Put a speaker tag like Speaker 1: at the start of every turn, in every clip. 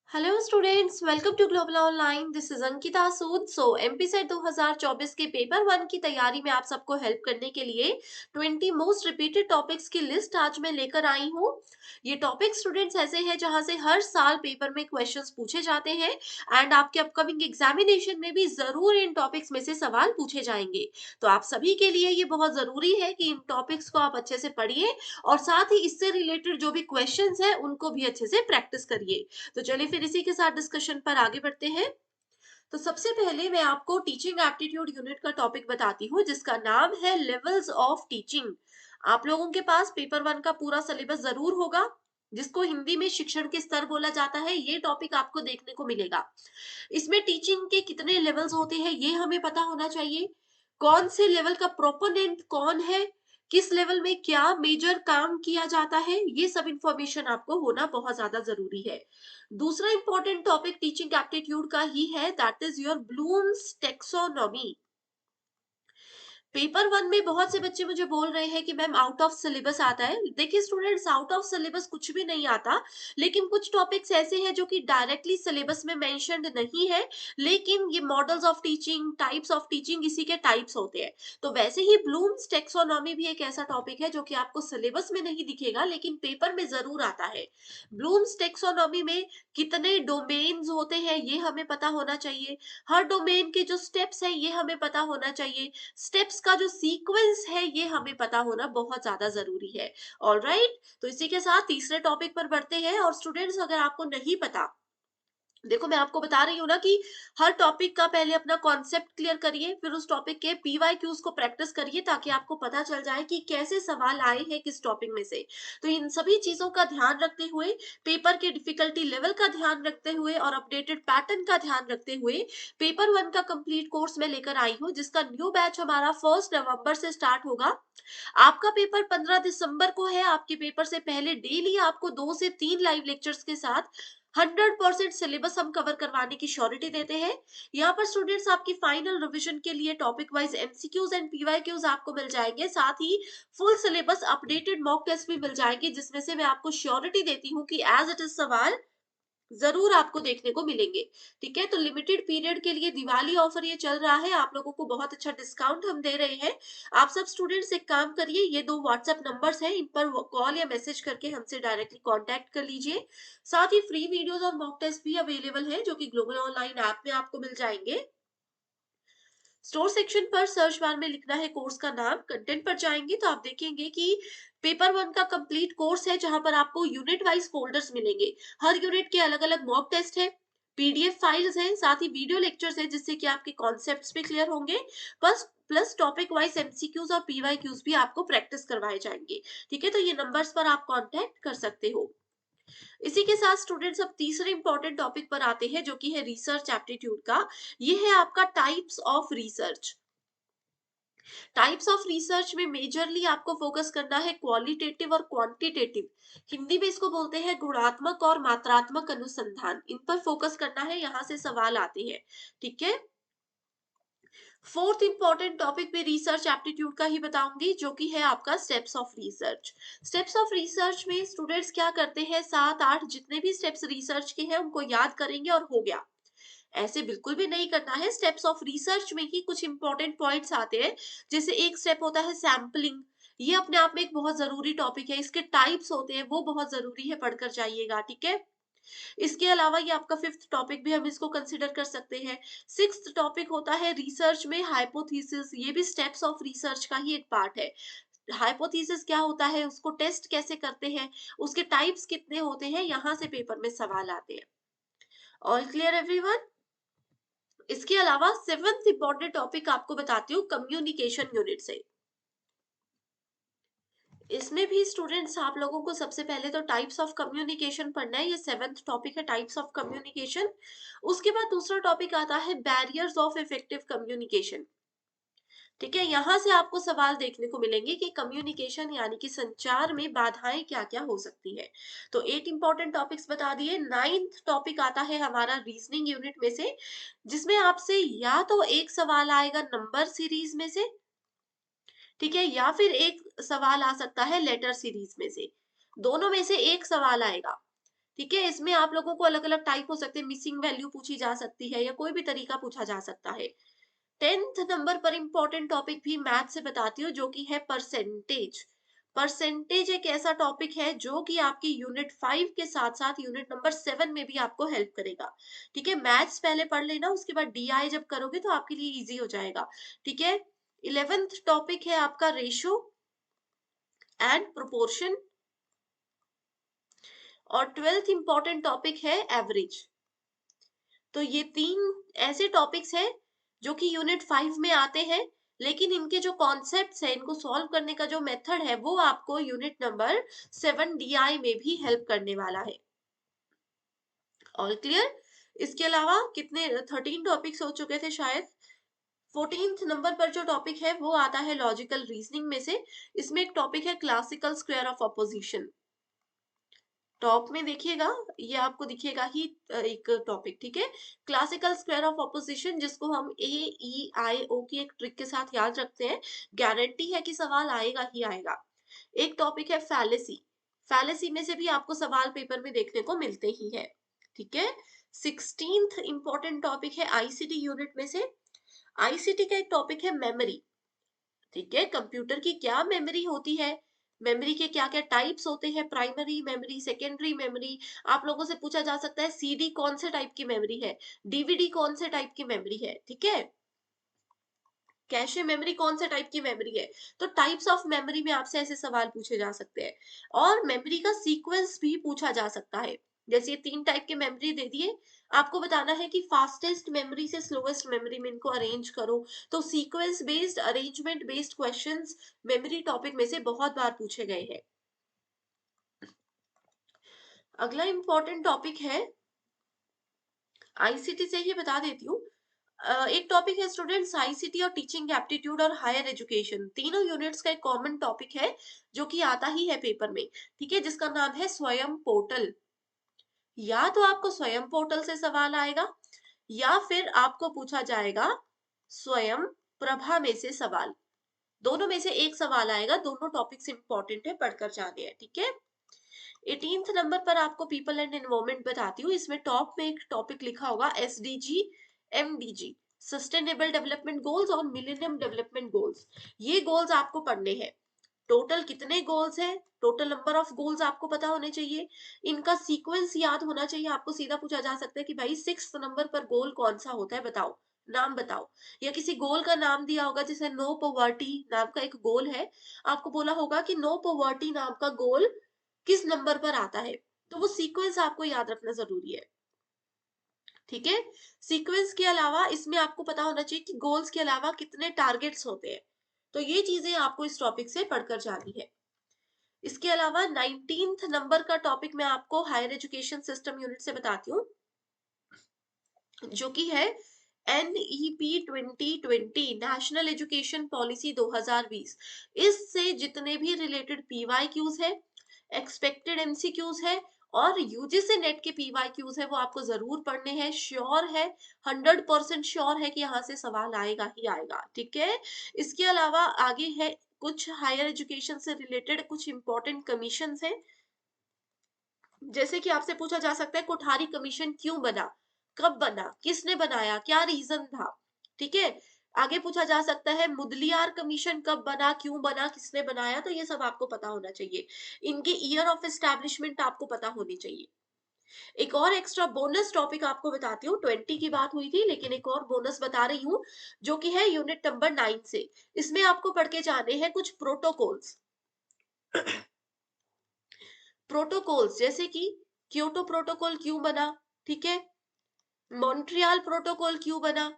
Speaker 1: Hello students, welcome to global online. This is Ankita Sood. MPSET 2024 के paper one की तैयारी में आप सबको हेल्प करने के लिए 20 मोस्ट रिपीटेड टॉपिक्स की लिस्ट आज मैं लेकर आई हूँ। ये टॉपिक स्टूडेंट्स ऐसे हैं जहां से हर साल पेपर में क्वेश्चंस पूछे जाते हैं एंड आपके अपकमिंग एग्जामिनेशन में भी जरूर इन टॉपिक्स में से सवाल पूछे जाएंगे। तो आप सभी के लिए ये बहुत जरूरी है कि इन टॉपिक्स को आप अच्छे से पढ़िए और साथ ही इससे रिलेटेड जो भी क्वेश्चंस हैं उनको भी अच्छे से प्रैक्टिस करिए। तो चलिए फिर इसी के साथ डिस्कशन पर आगे बढ़ते हैं। तो सबसे पहले मैं आपको टीचिंग एप्टीट्यूड यूनिट का टॉपिक बताती हूँ जिसका नाम है लेवल्स ऑफ टीचिंग। आप लोगों के पास पेपर वन का पूरा सिलेबस जरूर होगा जिसको हिंदी में शिक्षण के स्तर बोला जाता है। ये टॉपिक आपको देखने को मिलेगा। इसमें टीचिंग के कितने लेवल्स होते हैं ये हमें पता होना चाहिए। कौन से लेवल का प्रोपोनेंट कौन है, किस लेवल में क्या मेजर काम किया जाता है, ये सब इंफॉर्मेशन आपको होना बहुत ज्यादा जरूरी है। दूसरा इंपॉर्टेंट टॉपिक टीचिंग एप्टीट्यूड का ही है, that is your blooms taxonomy. Paper one में बहुत से बच्चे मुझे बोल रहे हैं कि मैम आउट ऑफ सिलेबस आता है। देखिए स्टूडेंट्स, आउट ऑफ सिलेबस कुछ भी नहीं आता, लेकिन कुछ टॉपिक्स ऐसे हैं जो कि डायरेक्टली सिलेबस में मेंशन्ड नहीं है, लेकिन ये models of teaching, types of teaching, इसी के टाइप्स होते हैं। तो वैसे ही ब्लूम्स टेक्सोनॉमी भी एक ऐसा टॉपिक है जो कि आपको सिलेबस में नहीं दिखेगा लेकिन पेपर में जरूर आता है। ब्लूम्स टेक्सोनॉमी में कितने डोमेन्स होते हैं ये हमें पता होना चाहिए। हर डोमेन के जो स्टेप्स है ये हमें पता होना चाहिए। स्टेप्स का जो सीक्वेंस है ये हमें पता होना बहुत ज्यादा जरूरी है। ऑल राइट, तो इसी के साथ तीसरे टॉपिक पर बढ़ते हैं। और स्टूडेंट्स, अगर आपको नहीं पता, देखो मैं आपको बता रही हूँ ना कि हर टॉपिक का पहले अपना कॉन्सेप्ट क्लियर करिए, फिर उस टॉपिक के पीवाईक्यूज को प्रैक्टिस करिए ताकि आपको पता चल जाए कि कैसे सवाल आए हैं किस टॉपिक में से। तो इन सभी चीजों का ध्यान रखते हुए, पेपर के डिफिकल्टी लेवल का ध्यान रखते हुए और अपडेटेड पैटर्न का ध्यान रखते हुए पेपर वन का कंप्लीट कोर्स में लेकर आई हूँ जिसका न्यू बैच हमारा 1 नवंबर से स्टार्ट होगा। आपका पेपर 15 दिसंबर को है। आपके पेपर से पहले डेली आपको 2 से 3 लाइव लेक्चर्स के साथ 100% सिलेबस हम कवर करवाने की श्योरिटी देते हैं। यहाँ पर स्टूडेंट्स आपकी फाइनल रिवीजन के लिए topic wise MCQs and PYQs आपको मिल जाएंगे, साथ ही full syllabus updated mock test भी मिल जाएंगे जिसमें से मैं आपको श्योरिटी देती हूँ कि एज इट इज सवाल जरूर आपको देखने को मिलेंगे। ठीक है, तो लिमिटेड पीरियड के लिए दिवाली ऑफर ये चल रहा है, आप लोगों को बहुत अच्छा डिस्काउंट हम दे रहे हैं। आप सब स्टूडेंट्स एक काम करिए, ये 2 व्हाट्सएप नंबर्स हैं, इन पर कॉल या मैसेज करके हमसे डायरेक्टली कांटेक्ट कर लीजिए। साथ ही फ्री वीडियोस और मॉक टेस्ट भी अवेलेबल है जो कि ग्लोबल ऑनलाइन ऐप में आपको मिल जाएंगे। स्टोर सेक्शन पर सर्च बार में लिखना है कोर्स का नाम, कंटेंट पर जाएंगे तो आप देखेंगे कि पेपर वन का कंप्लीट कोर्स है जहां पर आपको यूनिट वाइज फोल्डर्स मिलेंगे। हर यूनिट के अलग अलग मॉक टेस्ट है, पीडीएफ फाइल्स हैं, साथ ही वीडियो लेक्चर्स हैं जिससे कि आपके कॉन्सेप्ट्स भी क्लियर होंगे। बस प्लस टॉपिक वाइज एमसीक्यूज और पीवाईक्यूज भी आपको प्रैक्टिस करवाए जाएंगे। ठीक है, तो ये नंबर्स पर आप कांटेक्ट कर सकते हो। इसी के साथ स्टूडेंट्स अब तीसरे इंपॉर्टेंट टॉपिक पर आते हैं जो कि है रिसर्च एप्टीट्यूड का। ये है आपका types of research. Types of research में मेजरली आपको फोकस करना है क्वालिटेटिव और क्वांटिटेटिव। हिंदी में इसको बोलते हैं गुणात्मक और मात्रात्मक अनुसंधान, इन पर फोकस करना है, यहाँ से सवाल आते हैं। ठीक है, फोर्थ इंपॉर्टेंट टॉपिक भी रिसर्च एप्टीट्यूड का ही बताऊंगी जो कि है आपका steps of research. Steps of research में स्टूडेंट्स क्या करते हैं, 7 8 जितने भी स्टेप्स रिसर्च के हैं उनको याद करेंगे और हो गया। ऐसे बिल्कुल भी नहीं करना है। स्टेप्स ऑफ रिसर्च में ही कुछ इंपॉर्टेंट पॉइंट्स आते हैं। जैसे एक स्टेप होता है सैम्पलिंग, ये अपने आप में एक बहुत जरूरी टॉपिक है। इसके टाइप्स होते हैं, वो बहुत जरूरी है, पढ़कर जाइएगा। ठीक है, इसके अलावा ये आपका फिफ्थ टॉपिक भी हम इसको कंसिडर कर सकते हैं। सिक्स्थ टॉपिक होता है रिसर्च में हाइपोथेसिस, ये भी स्टेप्स ऑफ रिसर्च का ही एक पार्ट है। हाइपोथेसिस क्या होता है, उसको टेस्ट कैसे करते हैं, उसके टाइप्स कितने होते हैं, यहाँ से पेपर में सवाल आते हैं। All clear everyone? इसके अलावा सेवेंथ इंपॉर्टेंट टॉपिक आपको बताती हूँ कम्युनिकेशन यूनिट से। इसमें भी स्टूडेंट्स आप लोगों को सबसे पहले तो टाइप्स ऑफ कम्युनिकेशन पढ़ना है, ये सेवेंथ टॉपिक है, टाइप्स ऑफ कम्युनिकेशन। उसके बाद दूसरा टॉपिक आता है बैरियर्स ऑफ इफेक्टिव कम्युनिकेशन। ठीक है, यहाँ से आपको सवाल देखने को मिलेंगे कि कम्युनिकेशन यानी कि संचार में बाधाएं क्या क्या हो सकती है। तो 8 इंपॉर्टेंट टॉपिक्स बता दिए। नाइन्थ टॉपिक आता है हमारा रीजनिंग यूनिट में से, जिसमें आपसे या तो एक सवाल आएगा नंबर सीरीज में से, ठीक है, या फिर एक सवाल आ सकता है लेटर सीरीज में से, दोनों में से एक सवाल आएगा। ठीक है, इसमें आप लोगों को अलग अलग टाइप हो सकते हैं, मिसिंग वैल्यू पूछी जा सकती है या कोई भी तरीका पूछा जा सकता है। 10th नंबर पर इंपॉर्टेंट टॉपिक भी मैथ से बताती हूँ, जो कि है परसेंटेज। परसेंटेज एक ऐसा टॉपिक है जो कि आपकी यूनिट 5 के साथ साथ यूनिट नंबर 7 में भी आपको हेल्प करेगा। ठीक है, मैथ्स पहले पढ़ लेना, उसके बाद डीआई जब करोगे तो आपके लिए इजी हो जाएगा। ठीक है, 11th टॉपिक है आपका रेशो एंड प्रोपोर्शन, और 12th इंपॉर्टेंट टॉपिक है एवरेज। तो ये तीन ऐसे टॉपिक्स हैं जो कि यूनिट 5 में आते हैं, लेकिन इनके जो कॉन्सेप्ट्स हैं, इनको सॉल्व करने का जो मेथड है, वो आपको यूनिट नंबर 7 डीआई में भी हेल्प करने वाला है। All clear? इसके अलावा कितने 13 टॉपिक्स हो चुके थे शायद। 14th नंबर पर जो टॉपिक है वो आता है लॉजिकल रीजनिंग में से। इसमें एक टॉपिक है classical square of opposition. Top में देखिएगा, ये आपको दिखेगा ही एक टॉपिक। ठीक है, क्लासिकल स्क्वायर ऑफ अपोजिशन, जिसको हम AEIO की एक ट्रिक के साथ याद रखते हैं, गारंटी है कि सवाल आएगा ही आएगा। एक टॉपिक है फैलेसी। फैलेसी में से भी आपको सवाल पेपर में देखने को मिलते ही है। ठीक है, 16th इंपॉर्टेंट टॉपिक है आईसीटी यूनिट में से। आईसीटी का एक टॉपिक है मेमोरी। ठीक है, कंप्यूटर की क्या मेमोरी होती है, मेमोरी के क्या क्या टाइप्स होते हैं, प्राइमरी मेमोरी, सेकेंडरी मेमोरी। आप लोगों से पूछा जा सकता है सीडी कौन से टाइप की मेमोरी है, डीवीडी कौन से टाइप की मेमोरी है। ठीक है, कैशे मेमोरी कौन से टाइप की मेमोरी है। तो टाइप्स ऑफ मेमोरी में आपसे ऐसे सवाल पूछे जा सकते हैं, और मेमोरी का सीक्वेंस भी पूछा जा सकता है। जैसे ये 3 टाइप के मेमोरी दे दिए, आपको बताना है कि फास्टेस्ट मेमोरी से स्लोएस्ट मेमोरी में इनको अरेंज करो। तो sequence based, arrangement based questions memory topic में से बहुत बार पूछे गए हैं। अगला इंपॉर्टेंट टॉपिक है, आईसीटी से ही बता देती हूँ। एक टॉपिक है स्टूडेंट्स आईसीटी और टीचिंग एप्टीट्यूड और हायर एजुकेशन, तीनों यूनिट्स का एक कॉमन टॉपिक है जो कि आता ही है पेपर में। ठीक है, जिसका नाम है स्वयं पोर्टल। या तो आपको स्वयं पोर्टल से सवाल आएगा, या फिर आपको पूछा जाएगा स्वयं प्रभा में से सवाल। दोनों में से एक सवाल आएगा, दोनों टॉपिक्स इंपॉर्टेंट है, पढ़कर जाने हैं। ठीक है, 18th नंबर पर आपको पीपल एंड एनवायरमेंट बताती हूँ। इसमें टॉप में एक टॉपिक लिखा होगा SDG, MDG, sustainable development goals और मिलेनियम डेवलपमेंट गोल्स। ये गोल्स आपको पढ़ने हैं। टोटल कितने गोल्स हैं, टोटल नंबर ऑफ गोल्स आपको पता होने चाहिए, इनका सीक्वेंस याद होना चाहिए। आपको सीधा पूछा जा सकता है कि भाई 6th नंबर पर गोल कौन सा होता है, बताओ, नाम बताओ। या किसी गोल का नाम दिया होगा, जैसे नो पॉवर्टी नाम का एक गोल है, आपको बोला होगा कि नो पॉवर्टी नाम का गोल किस नंबर पर आता है। तो वो सीक्वेंस आपको याद रखना जरूरी है। ठीक है, सीक्वेंस के अलावा इसमें आपको पता होना चाहिए कि गोल्स के अलावा कितने टारगेट्स होते हैं। तो ये चीजें आपको इस टॉपिक से पढ़कर जानी है। इसके अलावा 19th नंबर का टॉपिक मैं आपको हायर एजुकेशन सिस्टम यूनिट से बताती हूँ, जो कि है NEP 2020, नेशनल एजुकेशन पॉलिसी 2020। इससे जितने भी रिलेटेड PYQs है, एक्सपेक्टेड MCQs है, और यूजीसी नेट के PYQs है, वो आपको जरूर पढ़ने हैं। श्योर है, 100% श्योर है कि यहाँ से सवाल आएगा ही आएगा। ठीक है, इसके अलावा आगे है कुछ हायर एजुकेशन से रिलेटेड कुछ इंपॉर्टेंट कमीशन है। जैसे कि आपसे पूछा जा सकता है कोठारी कमीशन क्यों बना, कब बना, किसने बनाया, क्या रीजन था। ठीक है, आगे पूछा जा सकता है मुदलियार कमीशन कब बना, क्यों बना, किसने बनाया। तो ये सब आपको पता होना चाहिए। इनके ईयर ऑफ एस्टैब्लिशमेंट आपको पता होनी चाहिए। एक और एक्स्ट्रा बोनस टॉपिक आपको बताती हूँ, 20 की बात हुई थी, लेकिन एक और बोनस बता रही हूँ, जो कि है यूनिट नंबर 9 से। इसमें आपको पढ़ के जाने हैं कुछ प्रोटोकॉल्स। प्रोटोकॉल्स जैसे कि क्योटो प्रोटोकॉल क्यों बना, ठीक है, मॉन्ट्रियल प्रोटोकॉल क्यों बना,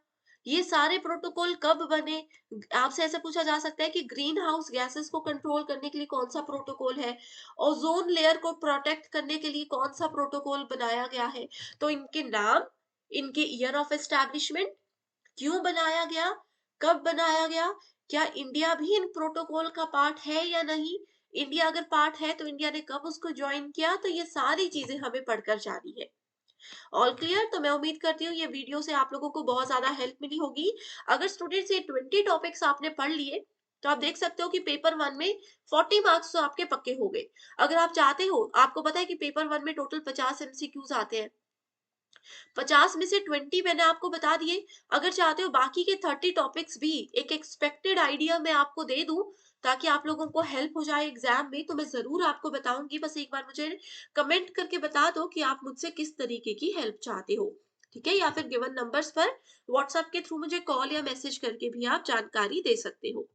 Speaker 1: ये सारे प्रोटोकॉल कब बने। आपसे ऐसा पूछा जा सकता है कि ग्रीन हाउस गैसेस को कंट्रोल करने के लिए कौन सा प्रोटोकॉल है, ओजोन लेयर को प्रोटेक्ट करने के लिए कौन सा प्रोटोकॉल बनाया गया है। तो इनके नाम, इनके ईयर ऑफ एस्टैब्लिशमेंट, क्यों बनाया गया, कब बनाया गया, क्या इंडिया भी इन प्रोटोकॉल का पार्ट है या नहीं, इंडिया अगर पार्ट है तो इंडिया ने कब उसको ज्वाइन किया। तो ये सारी चीजें हमें पढ़कर जानी है। All clear? तो मैं उम्मीद करती हूँ ये वीडियो से आप लोगों को बहुत ज्यादा हेल्प मिली होगी। अगर स्टूडेंट्स ये 20 टॉपिक्स आपने पढ़ लिए तो आप देख सकते हो कि पेपर 1 में 40 मार्क्स तो आपके पक्के हो गए। अगर आप चाहते हो, आपको पता है कि पेपर 1 में टोटल 50 एमसीक्यूज़ आते हैं। 50 में से 20 मैंने आपको बता दिए। अगर चाहते हो बाकी के 30 टॉपिक्स भी एक एक्सपेक्टेड आइडिया मैं आपको दे दूँ, ताकि आप लोगों को हेल्प हो जाए एग्ज़ाम में, तो मैं ज़रूर आपको बताऊँगी। बस एक बार मुझे कमेंट करके बता दो कि आप मुझसे किस तरीके की हेल्प चाहते हो, ठीक है? या फिर गिवन नंबर्स पर व्हाट्सएप के थ्रू मुझे कॉल या मैसेज करके भी आप जानकारी दे सकते हो।